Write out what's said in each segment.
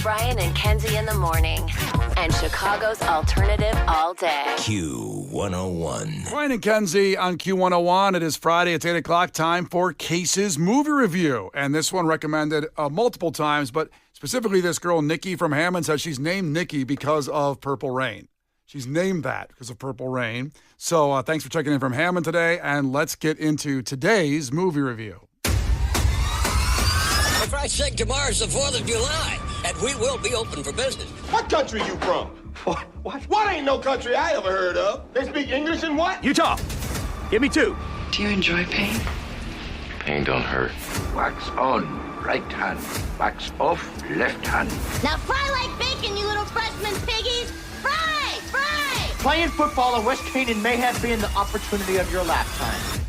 Brian and Kenzie in the morning. And Chicago's alternative all day. Q101. Brian and Kenzie on Q101. It is Friday. It's 8 o'clock. Time for Case's movie review. And this one recommended multiple times, but specifically this girl, Nikki from Hammond, says she's named Nikki because of Purple Rain. She's named that because of Purple Rain. So thanks for checking in from Hammond today, and let's get into today's movie review. For Christ's sake, tomorrow's the 4th of July, and we will be open for business. What country you from? What ain't no country I ever heard of? They speak English in what? Utah. Give me 2. Do you enjoy pain? Pain don't hurt. Wax on, right hand. Wax off, left hand. Now fry like bacon, you little freshman piggies! Fry! Fry! Playing football in West Canaan may have been the opportunity of your lifetime,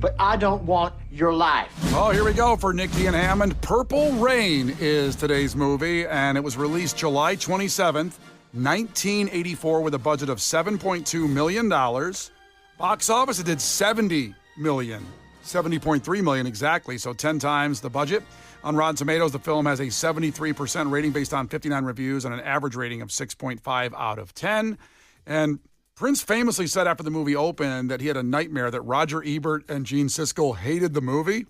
but I don't want your life. Oh, here we go for Nikki and Hammond. Purple Rain is today's movie, and it was released July 27th, 1984, with a budget of $7.2 million. Box office, it did $70 million. $70.3 million exactly, so 10 times the budget. On Rotten Tomatoes, the film has a 73% rating based on 59 reviews and an average rating of 6.5 out of 10. And Prince famously said after the movie opened that he had a nightmare that Roger Ebert and Gene Siskel hated the movie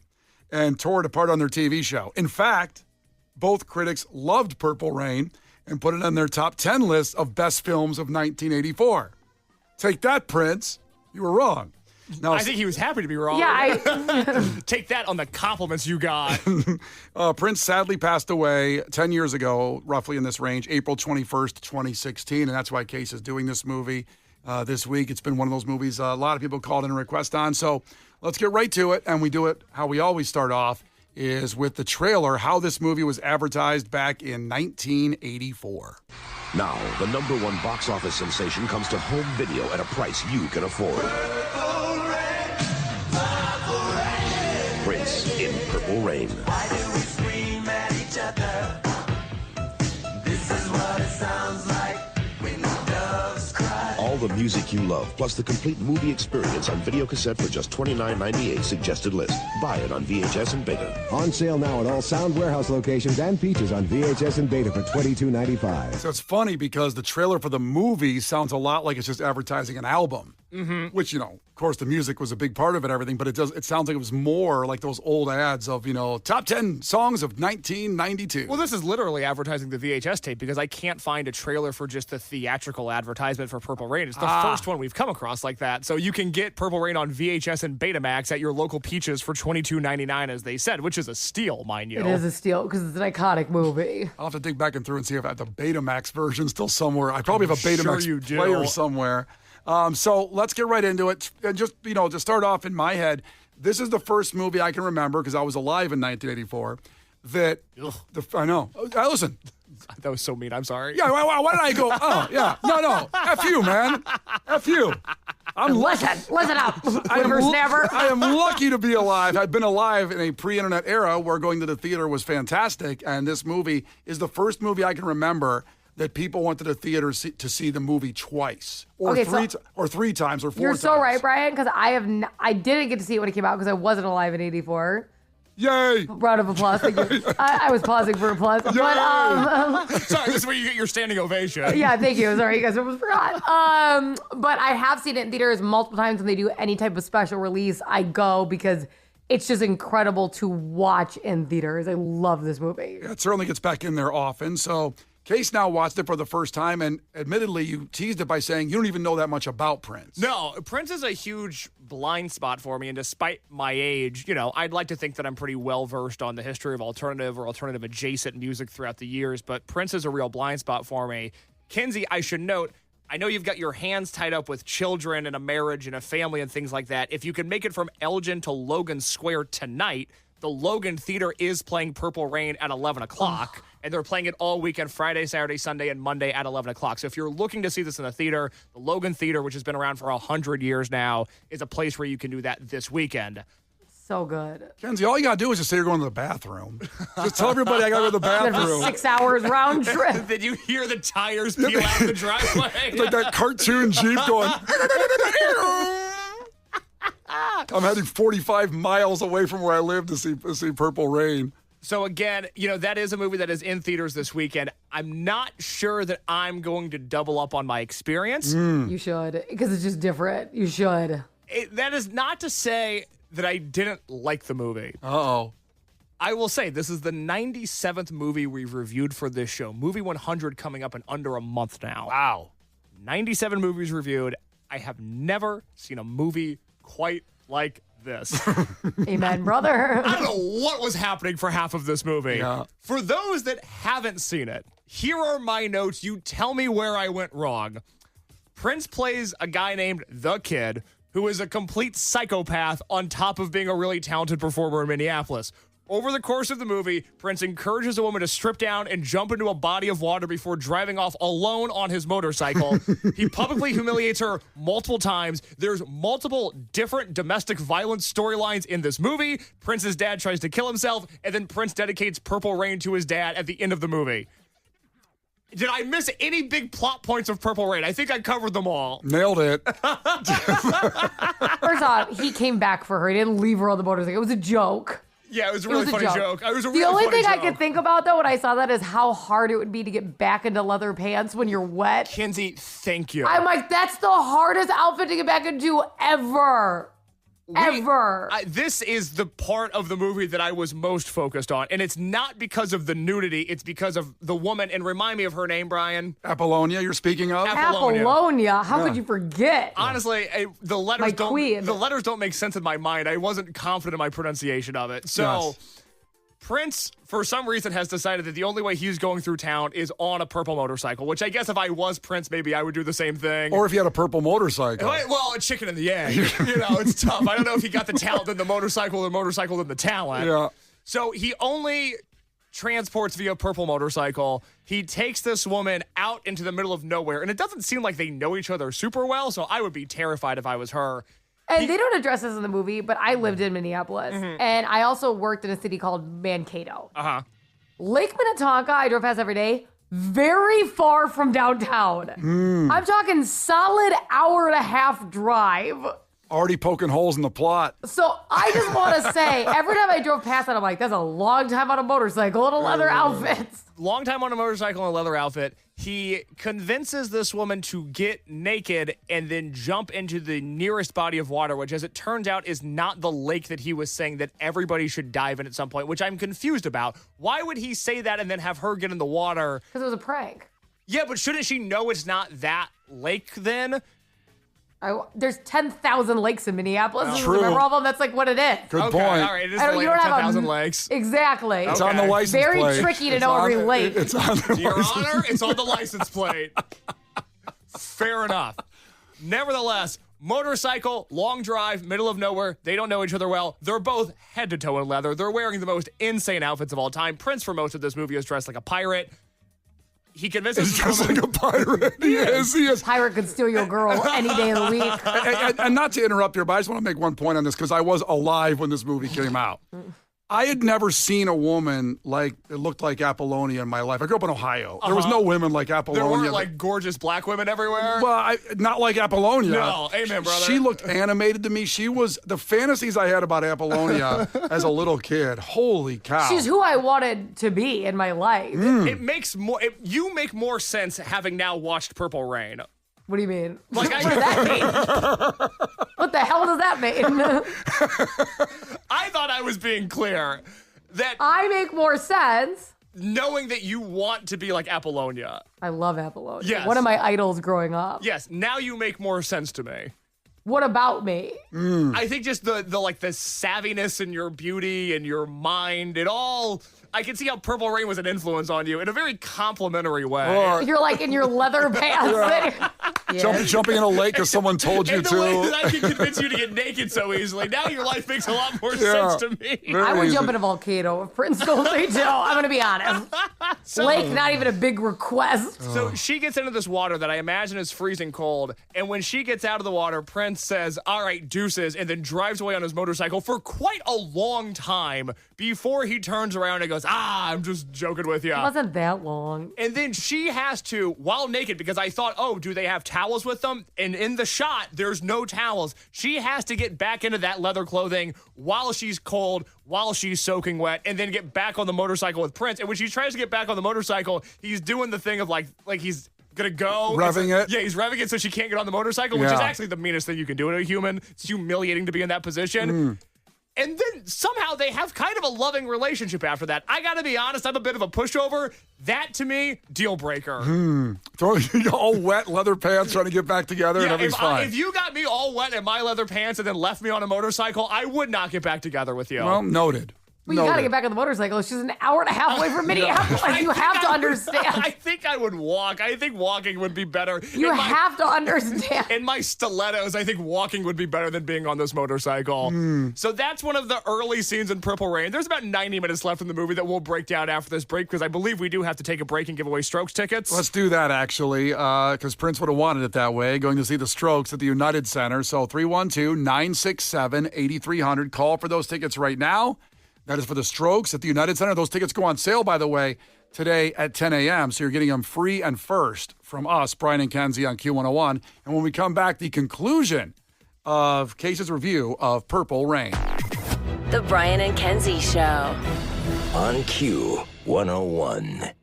and tore it apart on their TV show. In fact, both critics loved Purple Rain and put it on their top 10 list of best films of 1984. Take that, Prince. You were wrong. Now, I think he was happy to be wrong. Yeah, Take that on the compliments you got. Prince sadly passed away 10 years ago, roughly in this range, April 21st, 2016, and that's why Case is doing this movie this week. It's been one of those movies a lot of people called in a request on, so let's get right to it, and we do it how we always start off, is with the trailer, how this movie was advertised back in 1984. Now, the #1 box office sensation comes to home video at a price you can afford. Prince in Purple Rain. Why do we scream at each other? This is what it sounds like when the doves cry. All the music you love, plus the complete movie experience on video cassette for just $29.98 suggested list. Buy it on VHS and Beta. On sale now at all Sound Warehouse locations and Peaches on VHS and Beta for $22.95. So it's funny because the trailer for the movie sounds a lot like it's just advertising an album. Mm-hmm. Which, of course, the music was a big part of it, everything, but it sounds like it was more like those old ads of, top 10 songs of 1992. Well, this is literally advertising the VHS tape because I can't find a trailer for just the theatrical advertisement for Purple Rain. It's the first one we've come across like that. So you can get Purple Rain on VHS and Betamax at your local Peaches for $22.99, as they said, which is a steal, mind you. It is a steal because it's an iconic movie. I'll have to dig back and through and see if I have the Betamax version still somewhere. I probably have a Betamax Sure player somewhere. So let's get right into it. And just, to start off in my head, this is the first movie I can remember, because I was alive in 1984, that, I know. Listen. That was so mean. I'm sorry. Yeah, why did I go, oh, yeah. No. F you, man. F you. Listen up. Whippersnapper. I am lucky to be alive. I've been alive in a pre-internet era where going to the theater was fantastic, and this movie is the first movie I can remember that people went to the theater to see the movie twice, or three times, or 4 times. You're so right, Brian, because I didn't get to see it when it came out because I wasn't alive in '84. Yay! Round of applause. Thank you. I was pausing for applause. Yay! But, sorry, this is where you get your standing ovation. Yeah, thank you. Sorry, you guys almost forgot. But I have seen it in theaters multiple times when they do any type of special release. I go because it's just incredible to watch in theaters. I love this movie. Yeah, it certainly gets back in there often. So Case now watched it for the first time, and admittedly, you teased it by saying you don't even know that much about Prince. No, Prince is a huge blind spot for me, and despite my age, I'd like to think that I'm pretty well-versed on the history of alternative or alternative-adjacent music throughout the years, but Prince is a real blind spot for me. Kenzie, I should note, I know you've got your hands tied up with children and a marriage and a family and things like that. If you can make it from Elgin to Logan Square tonight, the Logan Theater is playing Purple Rain at 11 o'clock. And they're playing it all weekend, Friday, Saturday, Sunday, and Monday at 11 o'clock. So if you're looking to see this in the theater, the Logan Theater, which has been around for 100 years now, is a place where you can do that this weekend. So good. Kenzie, all you got to do is just say you're going to the bathroom. Just tell everybody I got to go to the bathroom. 6 hours round trip. Then you hear the tires peel out the driveway. It's like that cartoon Jeep going. I'm heading 45 miles away from where I live to see Purple Rain. So again, that is a movie that is in theaters this weekend. I'm not sure that I'm going to double up on my experience. You should, because it's just different. You should. That is not to say that I didn't like the movie. Uh-oh. I will say this is the 97th movie we've reviewed for this show. Movie 100 coming up in under a month now. Wow. 97 movies reviewed. I have never seen a movie quite like this. Amen, brother. I don't know what was happening for half of this movie. Yeah. For those that haven't seen it, here are my notes. You tell me where I went wrong. Prince plays a guy named The Kid, who is a complete psychopath on top of being a really talented performer in Minneapolis. Over the course of the movie, Prince encourages a woman to strip down and jump into a body of water before driving off alone on his motorcycle. He publicly humiliates her multiple times. There's multiple different domestic violence storylines in this movie. Prince's dad tries to kill himself, and then Prince dedicates Purple Rain to his dad at the end of the movie. Did I miss any big plot points of Purple Rain? I think I covered them all. Nailed it. First off, he came back for her. He didn't leave her on the motorcycle. It was a joke. Yeah, it was a really funny joke. It was a really the only funny thing joke. I could think about, though, when I saw that is how hard it would be to get back into leather pants when you're wet. Kenzie, thank you. I'm like, that's the hardest outfit to get back into ever. Ever. This is the part of the movie that I was most focused on. And it's not because of the nudity. It's because of the woman. And remind me of her name, Brian. Apollonia, you're speaking of? Apollonia. How could you forget? Honestly, the letters My don't. queen. The letters don't make sense in my mind. I wasn't confident in my pronunciation of it. So, Yes. Prince, for some reason, has decided that the only way he's going through town is on a purple motorcycle. Which I guess if I was Prince, maybe I would do the same thing. Or if you had a purple motorcycle. Well, a chicken and the egg. It's tough. I don't know if he got the talent in the motorcycle or the motorcycle in the talent. Yeah. So he only transports via purple motorcycle. He takes this woman out into the middle of nowhere, and it doesn't seem like they know each other super well, so I would be terrified if I was her. And they don't address this in the movie, but I lived in Minneapolis. And I also worked in a city called Mankato. Uh-huh. Lake Minnetonka, I drove past every day, very far from downtown. I'm talking solid hour and a half drive. Already poking holes in the plot. So I just want to say, every time I drove past that, I'm like, that's a long time on a motorcycle in a leather outfit. Long time on a motorcycle in a leather outfit. He convinces this woman to get naked and then jump into the nearest body of water, which, as it turns out, is not the lake that he was saying that everybody should dive in at some point, which I'm confused about. Why would he say that and then have her get in the water? Because it was a prank. Yeah, but shouldn't she know it's not that lake then? There's 10,000 lakes in Minneapolis. True. Remember all of them? That's like what it is. Good point. All right, it is the lake of 10,000 lakes. Exactly. It's on the license Very plate. tricky to It's know on every the- lake. It's on the Your license. Honor, it's on the license plate. Fair enough. Nevertheless, motorcycle, long drive, middle of nowhere. They don't know each other well. They're both head to toe in leather. They're wearing the most insane outfits of all time. Prince, for most of this movie, is dressed like a pirate. He convinces He's dressed like a pirate. He is. Pirate could steal your girl any day of the week. And not to interrupt here, but I just want to make one point on this because I was alive when this movie came out. I had never seen a woman like it looked like Apollonia in my life. I grew up in Ohio. There was no women like Apollonia. There weren't like gorgeous black women everywhere. Well, not like Apollonia. No, amen, brother. She looked animated to me. She was the fantasies I had about Apollonia as a little kid. Holy cow! She's who I wanted to be in my life. It makes more. You make more sense having now watched Purple Rain. What do you mean? Like, what does that mean? What the hell does that mean? I thought I was being clear that I make more sense. Knowing that you want to be like Apollonia. I love Apollonia. Yes. One of my idols growing up. Yes, now you make more sense to me. What about me? I think just the like the savviness and your beauty and your mind, it all. I can see how Purple Rain was an influence on you in a very complimentary way. You're like in your leather pants. Yeah. Jumping in a lake because someone told you in the to. way that I can convince you to get naked so easily. Now your life makes a lot more sense to me. I would jump in a volcano if Prince told me to. I'm going to be honest. Lake, not even a big request. So she gets into this water that I imagine is freezing cold. And when she gets out of the water, Prince says, all right, deuces, and then drives away on his motorcycle for quite a long time before he turns around and goes, I'm just joking with you. It wasn't that long. And then she has to, while naked, because I thought, oh, do they have towels towels with them, and in the shot, there's no towels. She has to get back into that leather clothing while she's cold, while she's soaking wet, and then get back on the motorcycle with Prince. And when she tries to get back on the motorcycle, he's doing the thing of like he's gonna go. Revving it? Yeah, he's revving it so she can't get on the motorcycle, which is actually the meanest thing you can do to a human. It's humiliating to be in that position. And then somehow they have kind of a loving relationship after that. I got to be honest, I'm a bit of a pushover. That, to me, deal breaker. All wet leather pants trying to get back together and everything's fine. If you got me all wet in my leather pants and then left me on a motorcycle, I would not get back together with you. Well, noted. Well, you got to get back on the motorcycle. It's just an hour and a half away from Minneapolis. You have to understand. I think I would walk. I think walking would be better. You have to understand. In my stilettos, I think walking would be better than being on this motorcycle. So that's one of the early scenes in Purple Rain. There's about 90 minutes left in the movie that we'll break down after this break because I believe we do have to take a break and give away Strokes tickets. Let's do that, actually, because Prince would have wanted it that way, going to see the Strokes at the United Center. So 312-967-8300. Call for those tickets right now. That is for the Strokes at the United Center. Those tickets go on sale, by the way, today at 10 a.m., so you're getting them free and first from us, Brian and Kenzie on Q101. And when we come back, the conclusion of Case's review of Purple Rain. The Brian and Kenzie Show. On Q101.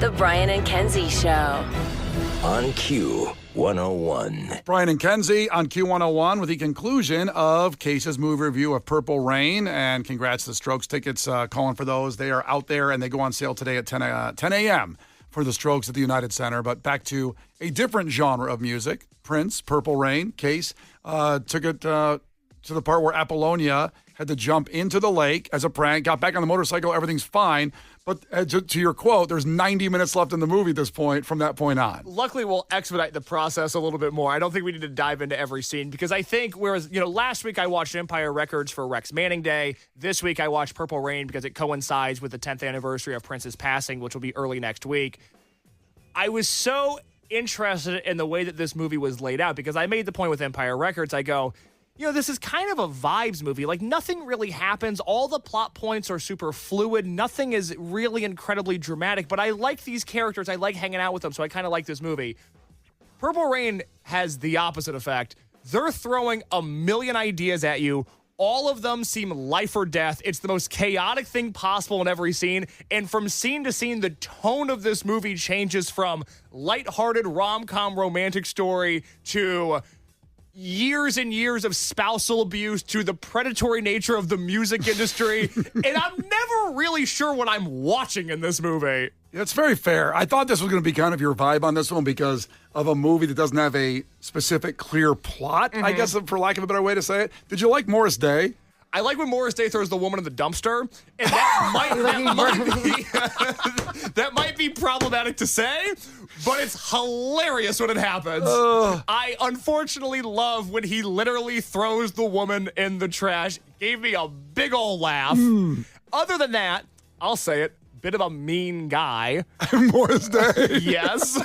The Brian and Kenzie Show. On Q101. Brian and Kenzie on Q101 with the conclusion of Case's movie review of Purple Rain. And congrats to the Strokes tickets, calling for those. They are out there and they go on sale today at 10 a.m. for the Strokes at the United Center. But back to a different genre of music. Prince, Purple Rain. Case took it to the part where Apollonia had to jump into the lake as a prank, got back on the motorcycle, everything's fine. But to your quote, there's 90 minutes left in the movie at this point, from that point on. Luckily, we'll expedite the process a little bit more. I don't think we need to dive into every scene because I think, whereas, last week I watched Empire Records for Rex Manning Day. This week I watched Purple Rain because it coincides with the 10th anniversary of Prince's passing, which will be early next week. I was so interested in the way that this movie was laid out because I made the point with Empire Records. I go, this is kind of a vibes movie. Like, nothing really happens. All the plot points are super fluid. Nothing is really incredibly dramatic. But I like these characters. I like hanging out with them. So I kind of like this movie. Purple Rain has the opposite effect. They're throwing a million ideas at you. All of them seem life or death. It's the most chaotic thing possible in every scene. And from scene to scene, the tone of this movie changes from lighthearted rom-com romantic story to years and years of spousal abuse to the predatory nature of the music industry. And I'm never really sure what I'm watching in this movie. It's very fair. I thought this was going to be kind of your vibe on this one because of a movie that doesn't have a specific, clear plot, I guess, for lack of a better way to say it. Did you like Morris Day? I like when Morris Day throws the woman in the dumpster, and that might be problematic to say, but it's hilarious when it happens. I unfortunately love when he literally throws the woman in the trash. Gave me a big old laugh. Other than that, I'll say it. Bit of a mean guy. Morris Day. Yes.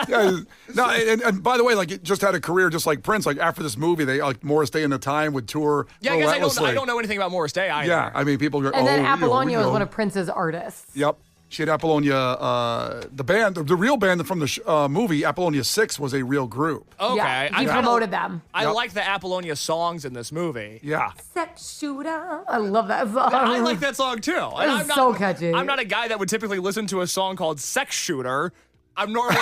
Yeah, no, and by the way, like, it just had a career just like Prince. Like, after this movie, they like Morris Day and the Time would tour. Yeah, I guess I don't know anything about Morris Day either. Yeah, I mean, people go. And then Apollonia was one of Prince's artists. Yep. She had Apollonia, the band, the real band from the movie, Apollonia 6 was a real group. Okay. Yeah, he promoted them. I like the Apollonia songs in this movie. Yeah. Sex Shooter. I love that song. I like that song too. It's so catchy. I'm not a guy that would typically listen to a song called Sex Shooter. I'm normally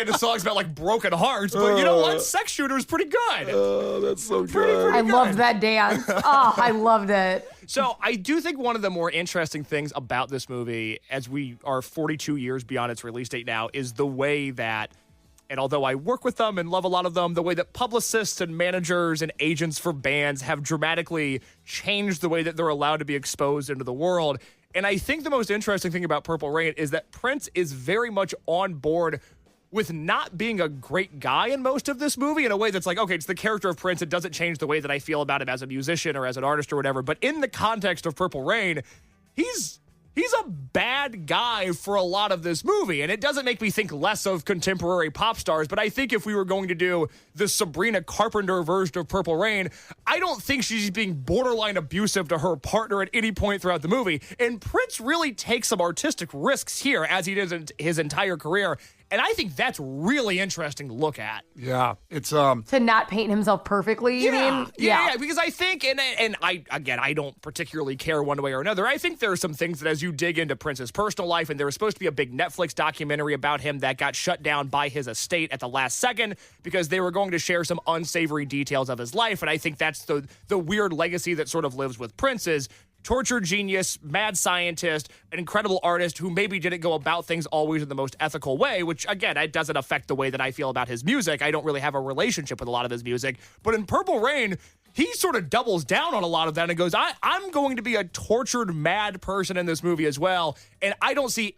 into songs about like broken hearts, but you know what? Sex Shooter is pretty good. Oh, that's so good. I loved that dance. Oh, I loved it. So I do think one of the more interesting things about this movie, as we are 42 years beyond its release date now, is the way that, and although I work with them and love a lot of them, the way that publicists and managers and agents for bands have dramatically changed the way that they're allowed to be exposed into the world. And I think the most interesting thing about Purple Rain is that Prince is very much on board with not being a great guy in most of this movie in a way that's like, okay, it's the character of Prince. It doesn't change the way that I feel about him as a musician or as an artist or whatever. But in the context of Purple Rain, he's a bad guy for a lot of this movie. And it doesn't make me think less of contemporary pop stars. But I think if we were going to do the Sabrina Carpenter version of Purple Rain, I don't think she's being borderline abusive to her partner at any point throughout the movie. And Prince really takes some artistic risks here, as he did in his entire career. And I think that's really interesting to look at. Yeah, it's to not paint himself perfectly, you mean? Yeah, because I think, and I don't particularly care one way or another. I think there are some things that as you dig into Prince's personal life, and there was supposed to be a big Netflix documentary about him that got shut down by his estate at the last second because they were going to share some unsavory details of his life. And I think that's the weird legacy that sort of lives with Prince is tortured genius, mad scientist, an incredible artist who maybe didn't go about things always in the most ethical way, which, again, it doesn't affect the way that I feel about his music. I don't really have a relationship with a lot of his music. But in Purple Rain, he sort of doubles down on a lot of that and goes, I'm going to be a tortured, mad person in this movie as well. And I don't see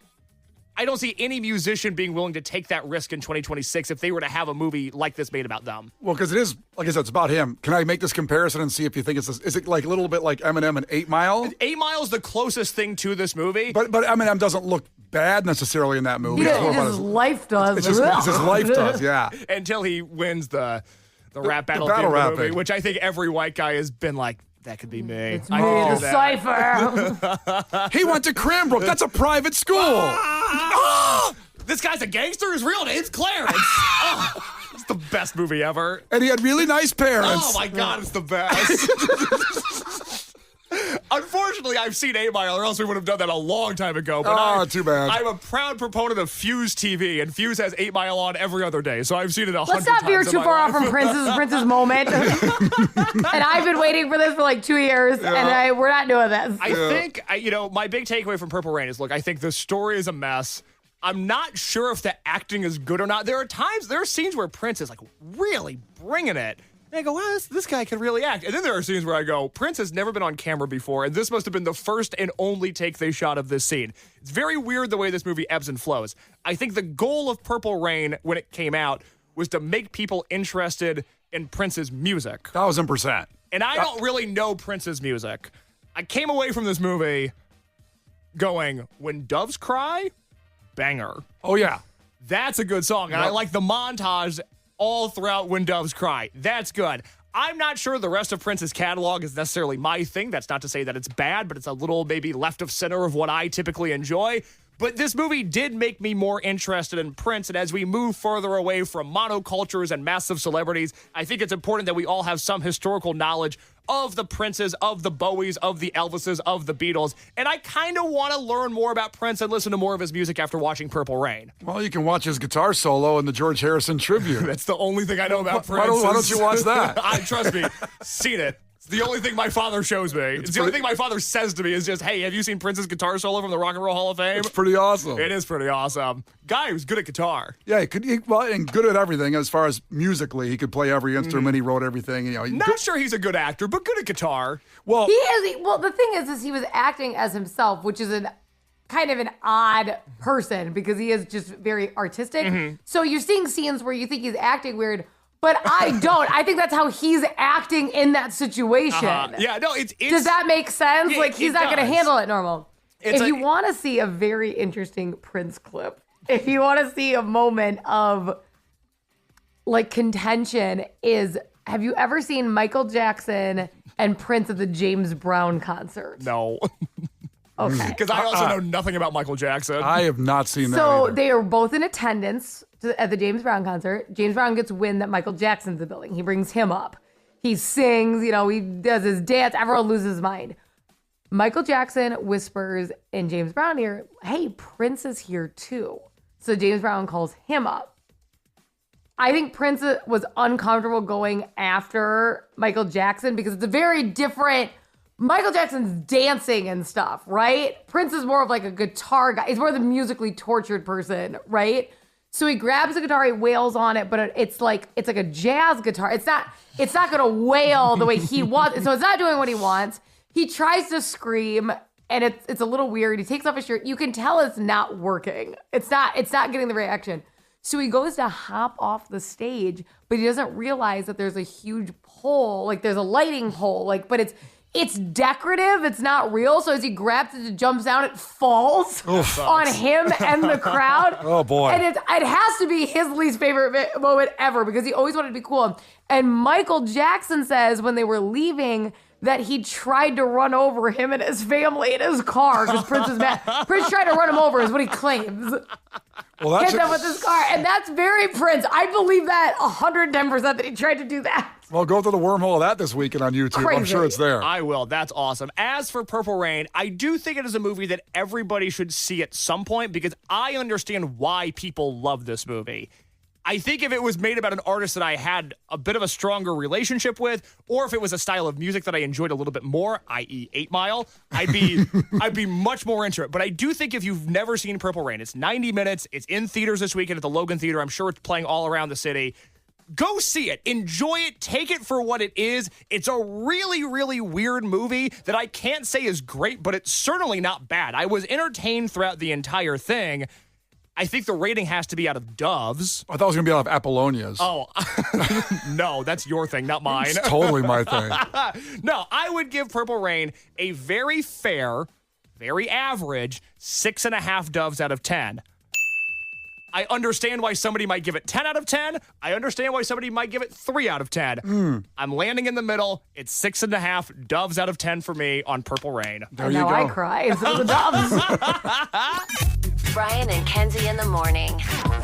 any musician being willing to take that risk in 2026 if they were to have a movie like this made about them. Well, because it is, like I said, it's about him. Can I make this comparison and see if you think is it like a little bit like Eminem and 8 Mile? 8 Mile is the closest thing to this movie. But Eminem doesn't look bad necessarily in that movie. His life does. It's his life does, yeah. Until he wins the rap battle, battle movie, which I think every white guy has been like, that could be me. It's me, the Cypher. He went to Cranbrook. That's a private school. This guy's a gangster? His real name's Clarence. It's the best movie ever. And he had really nice parents. Oh, my God, it's the best. Unfortunately, I've seen 8 Mile, or else we would have done that a long time ago. But too bad. I'm a proud proponent of Fuse TV, and Fuse has 8 Mile on every other day, so I've seen it 100 times. Let's not veer too far off from Prince's moment. And I've been waiting for this for like 2 years, and we're not doing this. I think, my big takeaway from Purple Rain is, look, I think the story is a mess. I'm not sure if the acting is good or not. There are scenes where Prince is like really bringing it. And I go, wow, this guy can really act. And then there are scenes where I go, Prince has never been on camera before, and this must have been the first and only take they shot of this scene. It's very weird the way this movie ebbs and flows. I think the goal of Purple Rain when it came out was to make people interested in Prince's music. 1,000%. And I don't really know Prince's music. I came away from this movie going, When Doves Cry, banger. Oh, yeah. That's a good song. And I like the montage all throughout When Doves Cry. That's good. I'm not sure the rest of Prince's catalog is necessarily my thing. That's not to say that it's bad, but it's a little maybe left of center of what I typically enjoy. But this movie did make me more interested in Prince, and as we move further away from monocultures and massive celebrities, I think it's important that we all have some historical knowledge of the Princes, of the Bowies, of the Elvises, of the Beatles. And I kind of want to learn more about Prince and listen to more of his music after watching Purple Rain. Well, you can watch his guitar solo in the George Harrison tribute. That's the only thing I know about Prince. Why don't you watch that? Trust me, seen it. It's the only thing my father shows me. It's the only thing my father says to me is just, hey, have you seen Prince's guitar solo from the Rock and Roll Hall of Fame? It's pretty awesome. It is pretty awesome. Guy who's good at guitar. Yeah, and good at everything as far as musically. He could play every instrument. He wrote everything. Not sure he's a good actor, but good at guitar. Well, he is. Well, the thing is he was acting as himself, which is kind of an odd person because he is just very artistic. Mm-hmm. So you're seeing scenes where you think he's acting weird. But I don't. I think that's how he's acting in that situation. Yeah, no, it's Does that make sense? Yeah, like, he's not going to handle it normal. If you want to see a very interesting Prince clip, if you want to see a moment of, like, contention have you ever seen Michael Jackson and Prince at the James Brown concert? No. Okay. Because I also know nothing about Michael Jackson. I have not seen that So either. they are both in attendance at the James Brown concert. James Brown gets wind that Michael Jackson's in the building. He brings him up. He sings, he does his dance. Everyone loses his mind. Michael Jackson whispers in James Brown ear, hey, Prince is here too. So James Brown calls him up. I think Prince was uncomfortable going after Michael Jackson because it's a very different... Michael Jackson's dancing and stuff, right? Prince is more of like a guitar guy. He's more the musically tortured person, right? So he grabs the guitar, he wails on it, but it's like a jazz guitar. It's not gonna wail the way he wants. So it's not doing what he wants. He tries to scream, and it's a little weird. He takes off his shirt. You can tell it's not working. It's not getting the reaction. So he goes to hop off the stage, but he doesn't realize that there's a huge pole, like there's a lighting pole, but it's decorative. It's not real. So as he grabs it and jumps down, it falls on him and the crowd. Oh, boy. And it has to be his least favorite moment ever because he always wanted to be cool. And Michael Jackson says when they were leaving that he tried to run over him and his family in his car because Prince was mad. Prince tried to run him over is what he claims. Well, Get them with his car. And that's very Prince. I believe that 110% that he tried to do that. Well, go through the wormhole of that this weekend on YouTube. Crazy. I'm sure it's there. I will. That's awesome. As for Purple Rain, I do think it is a movie that everybody should see at some point because I understand why people love this movie. I think if it was made about an artist that I had a bit of a stronger relationship with, or if it was a style of music that I enjoyed a little bit more, i.e. 8 Mile, I'd be much more into it. But I do think if you've never seen Purple Rain, it's 90 minutes, it's in theaters this weekend at the Logan Theater. I'm sure it's playing all around the city. Go see it. Enjoy it. Take it for what it is. It's a really, really weird movie that I can't say is great, but it's certainly not bad. I was entertained throughout the entire thing. I think the rating has to be out of Doves. I thought it was going to be out of Apollonias. Oh, no, that's your thing, not mine. It's totally my thing. No, I would give Purple Rain a very fair, very average 6.5 Doves out of 10. I understand why somebody might give it 10 out of 10. I understand why somebody might give it 3 out of 10. I'm landing in the middle. It's 6.5 Doves out of 10 for me on Purple Rain. There you go. I cry. It's the Doves. Brian and Kenzie in the morning.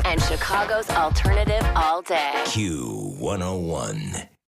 And Chicago's alternative all day. Q101.